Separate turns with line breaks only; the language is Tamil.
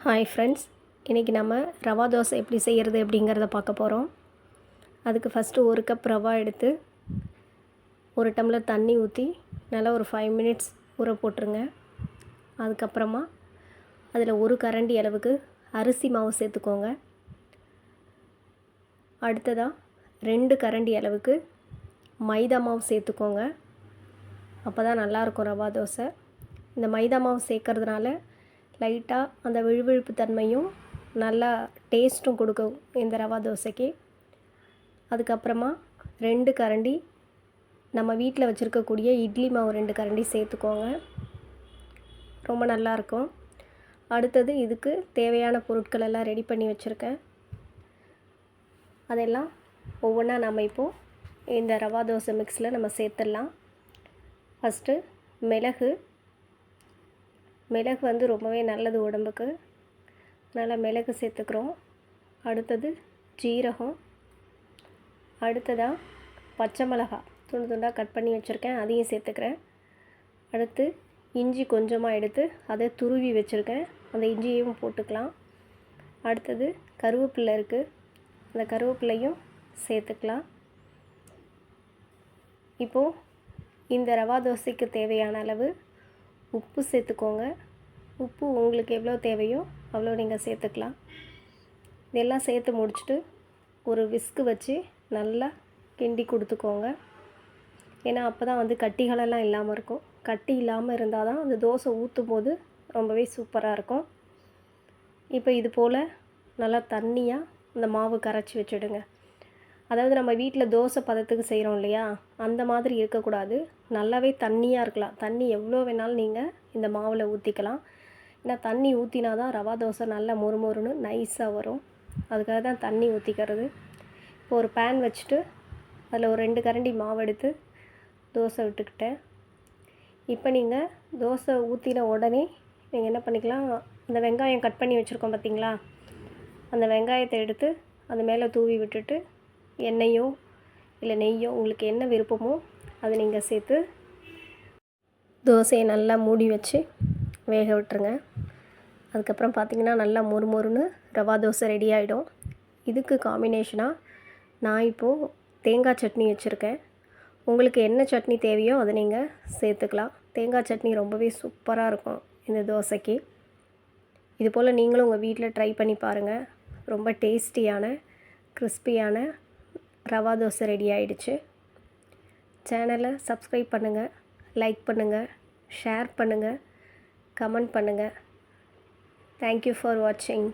ஹாய் ஃப்ரெண்ட்ஸ், இன்றைக்கி நம்ம ரவா தோசை எப்படி செய்கிறது அப்படிங்கிறத பார்க்க போகிறோம். அதுக்கு ஃபஸ்ட்டு 1 கப் ரவா எடுத்து 1 டம்ளர் தண்ணி ஊற்றி நல்லா ஒரு 5 மினிட்ஸ் ஊற போட்டுருங்க. அதுக்கப்புறமா அதில் 1 கரண்டி அளவுக்கு அரிசி மாவு சேர்த்துக்கோங்க. அடுத்ததாக 2 கரண்டி அளவுக்கு மைதா மாவு சேர்த்துக்கோங்க. அப்போ தான் நல்லாயிருக்கும் ரவா தோசை. இந்த மைதா மாவு சேர்க்கறதுனால லைட்டாக அந்த விழுவிழுப்பு தன்மையும் நல்லா டேஸ்ட்டும் கொடுக்கும் இந்த ரவா தோசைக்கு. அதுக்கப்புறமா 2 கரண்டி நம்ம வீட்டில் வச்சுருக்கக்கூடிய இட்லி மாவு 2 கரண்டி சேர்த்துக்கோங்க. ரொம்ப நல்லாயிருக்கும். அடுத்தது இதுக்கு தேவையான பொருட்கள் எல்லாம் ரெடி பண்ணி வச்சுருக்கேன். அதெல்லாம் ஒவ்வொன்றா நம்ம இப்போது இந்த ரவா தோசை மிக்ஸில் நம்ம சேர்த்துடலாம். ஃபஸ்ட்டு மிளகு வந்து ரொம்பவே நல்லது உடம்புக்கு. நல்லா மிளகு சேர்த்துக்கிறோம். அடுத்தது ஜீரகம். அடுத்ததாக பச்சை மிளகாய் துண்டு துண்டாக கட் பண்ணி வச்சுருக்கேன், அதையும் சேர்த்துக்கிறேன். அடுத்து இஞ்சி கொஞ்சமாக எடுத்து அதை துருவி வச்சுருக்கேன், அந்த இஞ்சியையும் போட்டுக்கலாம். அடுத்தது கருவேப்பிலை இருக்குது, அந்த கருவேப்பிலையும் சேர்த்துக்கலாம். இப்போது இந்த ரவா தோசைக்கு தேவையான அளவு உப்பு சேர்த்துக்கோங்க. உப்பு உங்களுக்கு எவ்வளோ தேவையோ அவ்வளோ நீங்கள் சேர்த்துக்கலாம். இதெல்லாம் சேர்த்து முடிச்சுட்டு ஒரு விஸ்கு வச்சு நல்லா கிண்டி கொடுத்துக்கோங்க. ஏன்னா அப்போ தான் வந்து கட்டிகளெல்லாம் இல்லாமல் இருக்கும். கட்டி இல்லாமல் இருந்தால் தான் அந்த தோசை ஊற்றும் போது ரொம்பவே சூப்பராக இருக்கும். இப்போ இது போல் நல்லா தண்ணியாக அந்த மாவு கரைச்சி வச்சுடுங்க. அதாவது நம்ம வீட்டில் தோசை பதத்துக்கு செய்கிறோம் இல்லையா, அந்த மாதிரி இருக்கக்கூடாது. நல்லாவே தண்ணியாக இருக்கலாம். தண்ணி எவ்வளோ வேணாலும் நீங்கள் இந்த மாவில் ஊற்றிக்கலாம். ஏன்னா தண்ணி ஊற்றினா தான் ரவா தோசை நல்லா மொறுமொறுன்னு நைஸாக வரும். அதுக்காக தான் தண்ணி ஊற்றிக்கிறது. இப்போ ஒரு பேன் வச்சுட்டு அதில் ஒரு 2 கரண்டி மாவு எடுத்து தோசை விட்டுக்கிட்டேன். இப்போ நீங்கள் தோசை ஊற்றின உடனே நீங்கள் என்ன பண்ணிக்கலாம், அந்த வெங்காயம் கட் பண்ணி வச்சுருக்கோம் பார்த்திங்களா, அந்த வெங்காயத்தை எடுத்து அது மேலே தூவி விட்டுட்டு எண்ணெயோ இல்லை நெய்யோ உங்களுக்கு என்ன விருப்பமோ அதை நீங்கள் சேர்த்து தோசையை நல்லா மூடி வச்சு வேக விட்டுருங்க. அதுக்கப்புறம் பார்த்திங்கன்னா நல்லா மொறுமொறுன்னு ரவா தோசை ரெடி ஆகிடும். இதுக்கு காம்பினேஷனாக நான் இப்போது தேங்காய் சட்னி வச்சுருக்கேன். உங்களுக்கு என்ன சட்னி தேவையோ அதை நீங்கள் சேர்த்துக்கலாம். தேங்காய் சட்னி ரொம்பவே சூப்பராக இருக்கும் இந்த தோசைக்கு. இது போல் நீங்களும் உங்கள் வீட்டில் ட்ரை பண்ணி பாருங்கள். ரொம்ப டேஸ்டியான கிறிஸ்பியான ரவா தோசை ரெடி ஆகிடுச்சு. சேனலை சப்ஸ்கிரைப் பண்ணுங்கள், லைக் பண்ணுங்கள், ஷேர் பண்ணுங்கள், கமெண்ட் பண்ணுங்கள். தேங்க்யூ ஃபார் வாட்சிங்.